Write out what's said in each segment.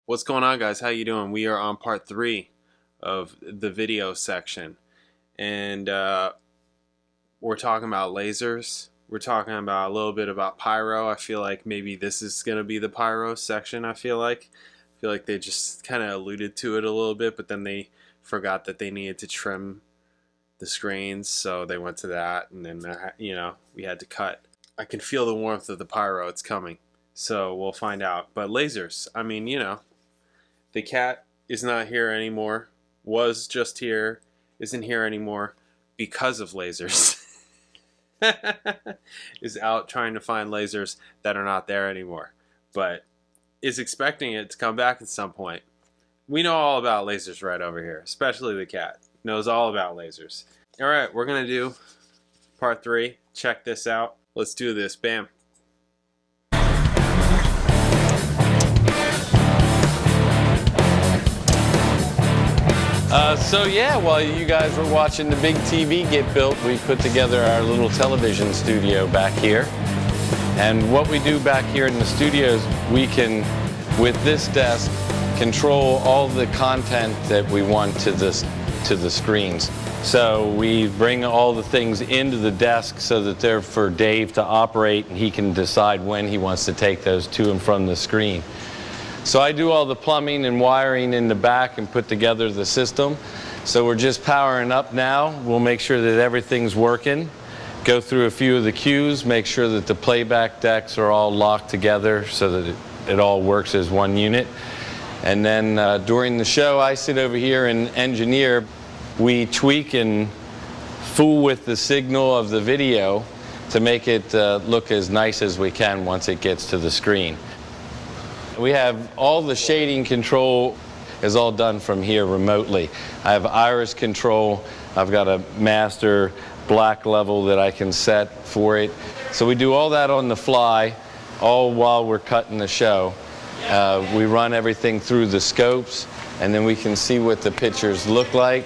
What's going on, guys? How you doing? We are on part 3 of the video section, and we're talking about lasers. We're talking about a little bit about pyro. I feel like maybe this is gonna be the pyro section. I feel like they just kind of alluded to it a little bit, but then they forgot that they needed to trim the screens, so they went to that, and then we had to cut. I can feel the warmth of the pyro. It's coming, so we'll find out. But lasers, I mean, the cat is not here anymore, was just here, isn't here anymore because of lasers. Is out trying to find lasers that are not there anymore, but is expecting it to come back at some point. We know all about lasers right over here, especially the cat knows all about lasers. All right, we're gonna do part 3. Check this out. Let's do this. Bam. So yeah, while you guys were watching the big TV get built, we put together our little television studio back here. And what we do back here in the studios, we can, with this desk, control all the content that we want to the screens. So we bring all the things into the desk so that they're for Dave to operate, and he can decide when he wants to take those to and from the screen. So I do all the plumbing and wiring in the back and put together the system. So we're just powering up now. We'll make sure that everything's working. Go through a few of the cues, make sure that the playback decks are all locked together so that it all works as one unit. And then during the show, I sit over here and engineer. We tweak and fool with the signal of the video to make it look as nice as we can once it gets to the screen. We have all the shading control is all done from here remotely. I have iris control. I've got a master black level that I can set for it. So we do all that on the fly, all while we're cutting the show. We run everything through the scopes, and then we can see what the pictures look like.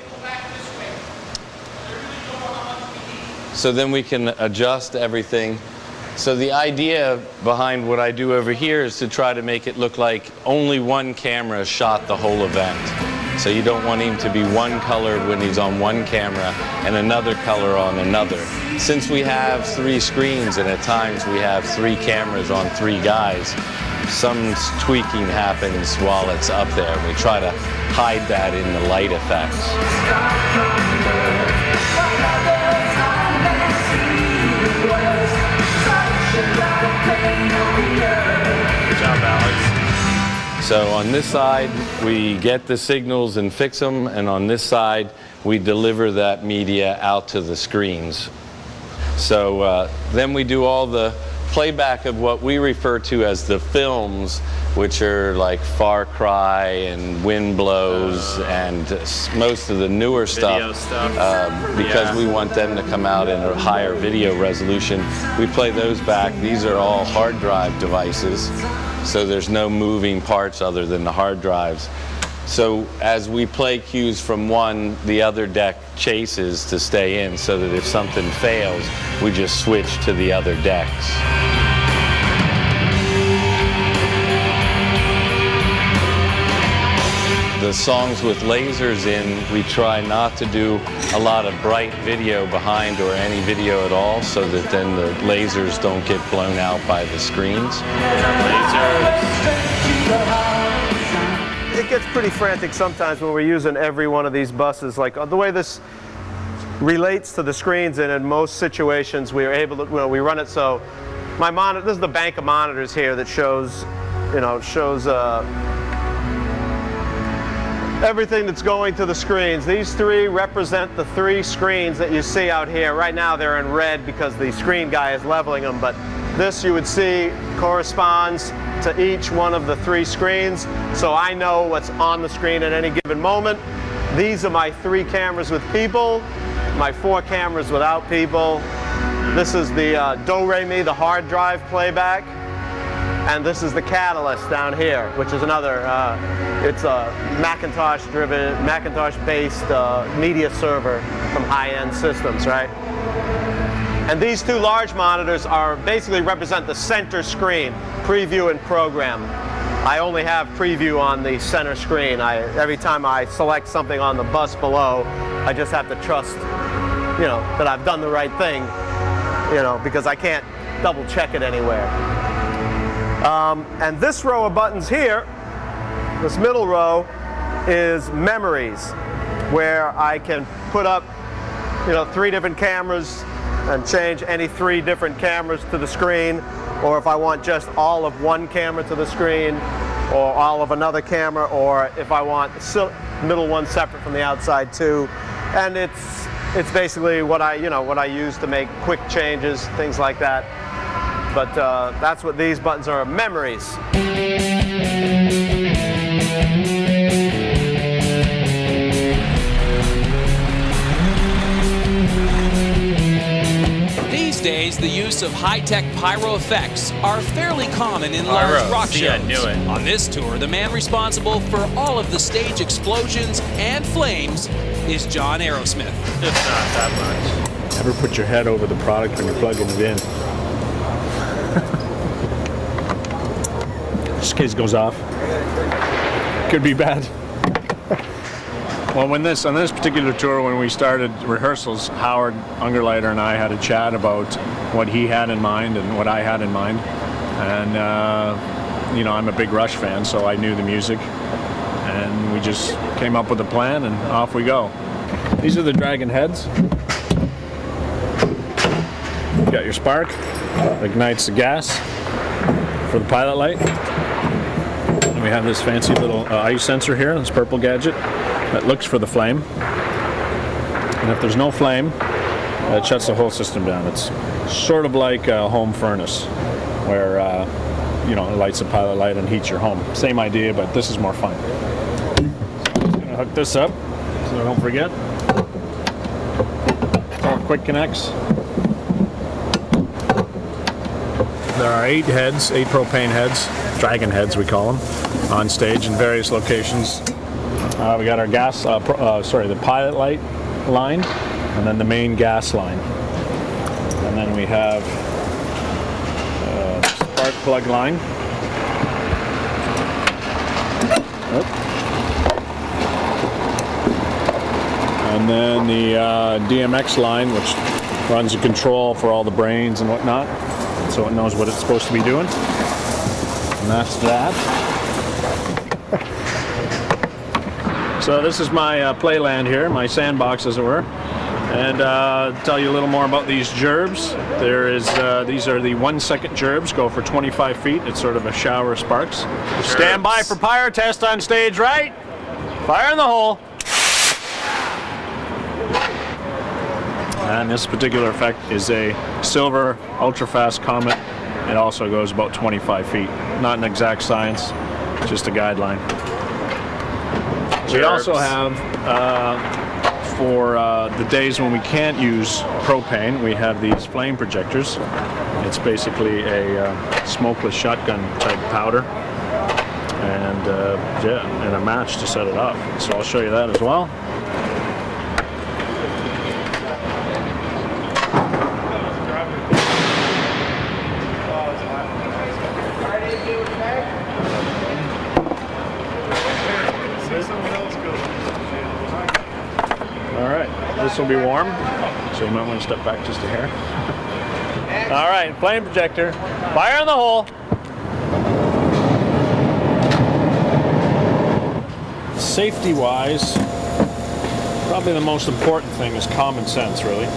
So then we can adjust everything. So the idea behind what I do over here is to try to make it look like only one camera shot the whole event. So you don't want him to be one colored when he's on one camera and another color on another. Since we have 3 screens and at times we have 3 cameras on 3 guys, some tweaking happens while it's up there. We try to hide that in the light effects. Good job, Alex. So on this side, we get the signals and fix them, and on this side, we deliver that media out to the screens. So then we do all the playback of what we refer to as the films, which are like Far Cry and Wind Blows and most of the newer stuff, because we want them to come out in a higher video resolution. We play those back. These are all hard drive devices, so there's no moving parts other than the hard drives. So as we play cues from one, the other deck chases to stay in, so that if something fails, we just switch to the other decks. The songs with lasers in, we try not to do a lot of bright video behind or any video at all, so that then the lasers don't get blown out by the screens. It gets pretty frantic sometimes when we're using every one of these buses. Like the way this relates to the screens, and in most situations we are able to, we run it so my monitor, this is the bank of monitors here that shows, everything that's going to the screens. These 3 represent the 3 screens that you see out here. Right now they're in red because the screen guy is leveling them, but this you would see corresponds to each one of the 3 screens. So I know what's on the screen at any given moment. These are my 3 cameras with people, my 4 cameras without people. This is the Do-Re-Mi, the hard drive playback. And this is the Catalyst down here, which is another, it's a Macintosh-driven, Macintosh-based media server from high-end systems, right? And these 2 large monitors are basically represent the center screen, preview and program. I only have preview on the center screen. Every time I select something on the bus below, I just have to trust, you know, that I've done the right thing, you know, because I can't double check it anywhere. And this row of buttons here, this middle row, is memories, where I can put up, you know, 3 different cameras and change any 3 different cameras to the screen, or if I want just all of one camera to the screen, or all of another camera, or if I want the middle one separate from the outside too. And it's basically what I use to make quick changes, things like that. But that's what these buttons are, memories. These days, the use of high-tech pyro effects are fairly common in large rock shows. I knew it. On this tour, the man responsible for all of the stage explosions and flames is John Aerosmith. It's not that much. Never put your head over the product when you're plugging it in. Just in case it goes off. Could be bad. Well, on this particular tour, when we started rehearsals, Howard Ungerleider and I had a chat about what he had in mind and what I had in mind. And, you know, I'm a big Rush fan, so I knew the music. And we just came up with a plan, and off we go. These are the Dragon heads. You got your spark, ignites the gas for the pilot light. And we have this fancy little ice sensor here, this purple gadget, that looks for the flame. And if there's no flame, it shuts the whole system down. It's sort of like a home furnace, where you know, it lights the pilot light and heats your home. Same idea, but this is more fun. I'm just gonna hook this up so I don't forget. It's all quick connects. There are 8 heads, 8 propane heads, Dragon heads we call them, on stage in various locations. We got our gas, the pilot light line, and then the main gas line. And then we have spark plug line. And then the DMX line, which runs the control for all the brains and whatnot, so it knows what it's supposed to be doing. And that's that. So this is my playland here, my sandbox as it were. And tell you a little more about these gerbs. These are the 1 second gerbs, go for 25 feet. It's sort of a shower of sparks. Stand by for pyro test on stage right. Fire in the hole. And this particular effect is a silver ultra-fast comet. It also goes about 25 feet. Not an exact science, just a guideline. We also have, for the days when we can't use propane, we have these flame projectors. It's basically a smokeless shotgun type powder, and and a match to set it off. So I'll show you that as well. This will be warm, so you might want to step back just a hair. All right, flame projector. Fire in the hole. Safety-wise, probably the most important thing is common sense, really.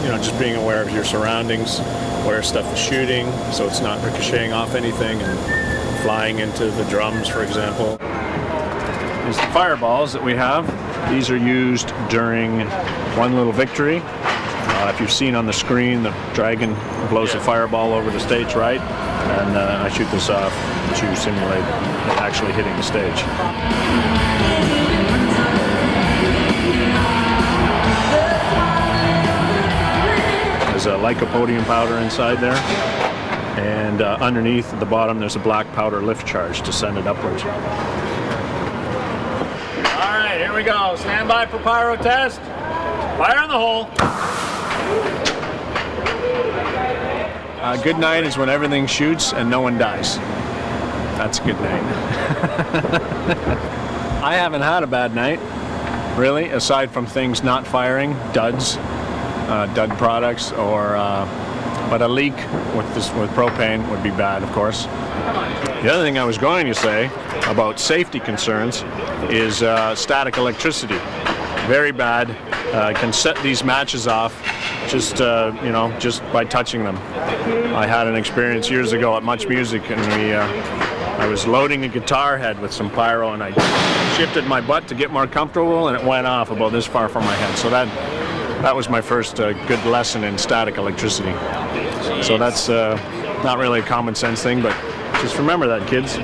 You know, just being aware of your surroundings, where stuff is shooting, so it's not ricocheting off anything and flying into the drums, for example. These are the fireballs that we have. These are used during One Little Victory. If you've seen on the screen, the dragon blows a fireball over the stage right, and I shoot this off to simulate it actually hitting the stage. There's a lycopodium powder inside there, and underneath at the bottom there's a black powder lift charge to send it upwards. Here we go. Stand by for pyro test. Fire in the hole. A good night is when everything shoots and no one dies. That's a good night. I haven't had a bad night, really, aside from things not firing, duds, dud products, or but a leak with propane would be bad, of course. The other thing I was going to say about safety concerns is static electricity. Very bad. Can set these matches off just you know, just by touching them. I had an experience years ago at Much Music, and I was loading a guitar head with some pyro, and I shifted my butt to get more comfortable, and it went off about this far from my head. So that was my first good lesson in static electricity. So that's not really a common sense thing, but just remember that, kids.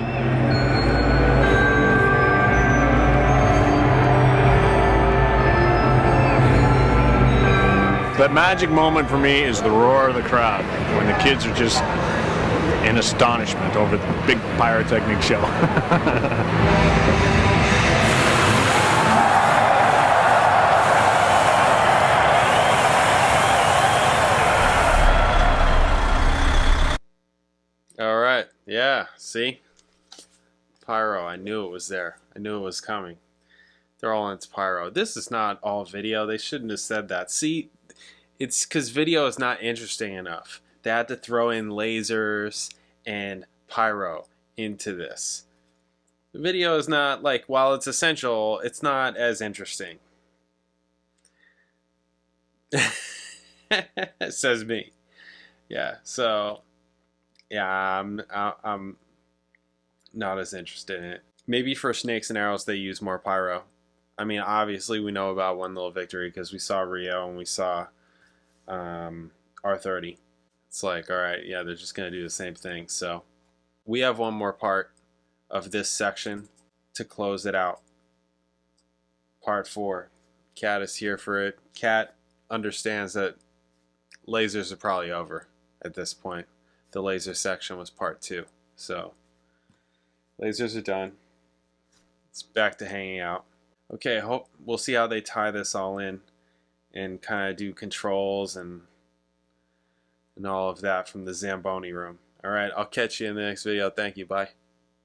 That magic moment for me is the roar of the crowd, when the kids are just in astonishment over the big Pyrotechnics show. All right. Yeah. See? Pyro. I knew it was there. I knew it was coming. They're all into pyro. This is not all video. They shouldn't have said that. See? It's because video is not interesting enough. They had to throw in lasers and pyro into this. The video is not, like, while it's essential, it's not as interesting. Says me. Yeah, so, yeah, I'm not as interested in it. Maybe for Snakes and Arrows they use more pyro. I mean, obviously we know about One Little Victory because we saw Rio and we saw R30. It's like, all right, yeah, they're just gonna do the same thing. So we have one more part of this section to close it out. Part 4. Kat is here for it. Kat understands that lasers are probably over at this point. The laser section was part 2. So lasers are done. It's back to hanging out. Okay, hope we'll see how they tie this all in and kind of do controls and all of that from the Zamboni room. All right, I'll catch you in the next video. Thank you. Bye.